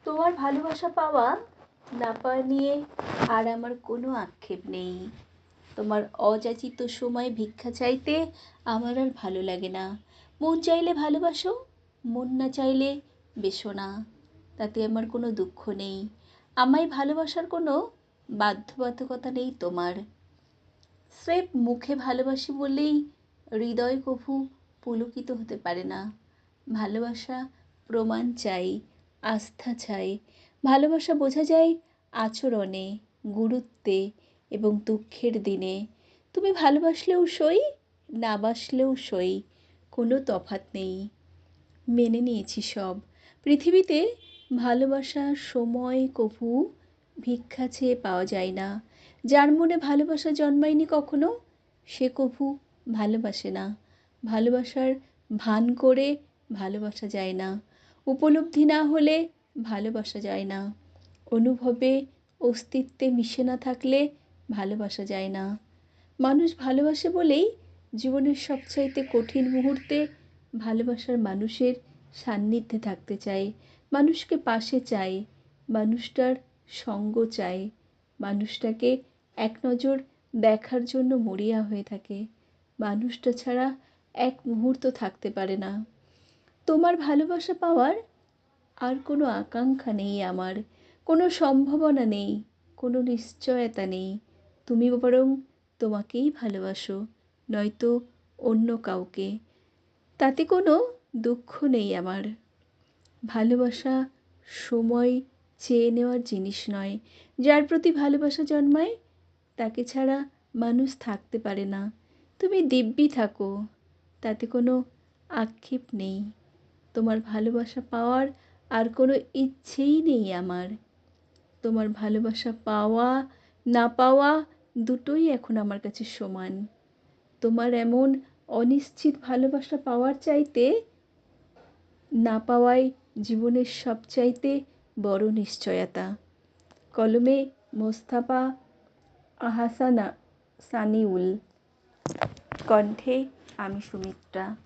তোমার ভালোবাসা পাওয়া না পাওয়া নিয়ে আর আমার কোনো আক্ষেপ নেই। তোমার অযাচিত সময় ভিক্ষা চাইতে আমার আর ভালো লাগে না। মন চাইলে ভালোবাসো, মন না চাইলে বেশো না, তাতে আমার কোনো দুঃখ নেই। আমায় ভালোবাসার কোনো বাধ্যবাধকতা নেই তোমার। স্রেফ মুখে ভালোবাসি বলেই হৃদয় কভু পুলকিত হতে পারে না। ভালোবাসা প্রমাণ চাই, আস্থা চাই। ভালোবাসা বোঝা যায় আচরণে, গুরুত্বে এবং দুঃখের দিনে। তুমি ভালোবাসলেও সই, না বাসলেও সই, কোনো তফাৎ নেই। মেনে নিয়েছি সব। পৃথিবীতে ভালোবাসা সময় কভু ভিক্ষা চেয়ে পাওয়া যায় না। যার মনে ভালোবাসা জন্মায়নি কখনো, সে কভু ভালোবাসে না। ভালোবাসার ভান করে ভালোবাসা যায় না। উপলব্ধি না হলে ভালোবাসা যায় না। অনুভবে অস্তিত্বে মিশে না থাকলে ভালোবাসা যায় না। মানুষ ভালোবাসে বলেই জীবনের সবচাইতে কঠিন মুহূর্তে ভালোবাসার মানুষের সান্নিধ্যে থাকতে চায়, মানুষকে পাশে চায়, মানুষটার সঙ্গ চায়, মানুষটাকে এক নজর দেখার জন্য মরিয়া হয়ে থাকে। মানুষটা ছাড়া এক মুহূর্ত থাকতে পারে না। তোমার ভালোবাসা পাওয়ার আর কোনো আকাঙ্ক্ষা নেই আমার, কোনো সম্ভাবনা নেই, কোনো নিশ্চয়তা নেই। তুমি বরং তোমাকেই ভালোবাসো, নয়তো অন্য কাউকে। তাতে কোনো দুঃখ নেই আমার। ভালোবাসা সময় চেয়ে নেওয়ার জিনিস নয়। যার প্রতি ভালোবাসা জন্মায় তাকে ছাড়া মানুষ থাকতে পারে না। তুমি দিব্যি থাকো, তাতে কোনো আক্ষেপ নেই। তোমার ভালোবাসা পাওয়ার আর কোনো ইচ্ছেই নেই আমার। তোমার ভালোবাসা পাওয়া না পাওয়া দুটোই এখন আমার কাছে সমান। তোমার এমন অনিশ্চিত ভালোবাসা পাওয়ার চাইতে না পাওয়াই জীবনের সবচাইতে বড় নিশ্চয়তা। কলমে মোস্তফা আহসানা সানিউল, কণ্ঠে আমি সুমিত্রা।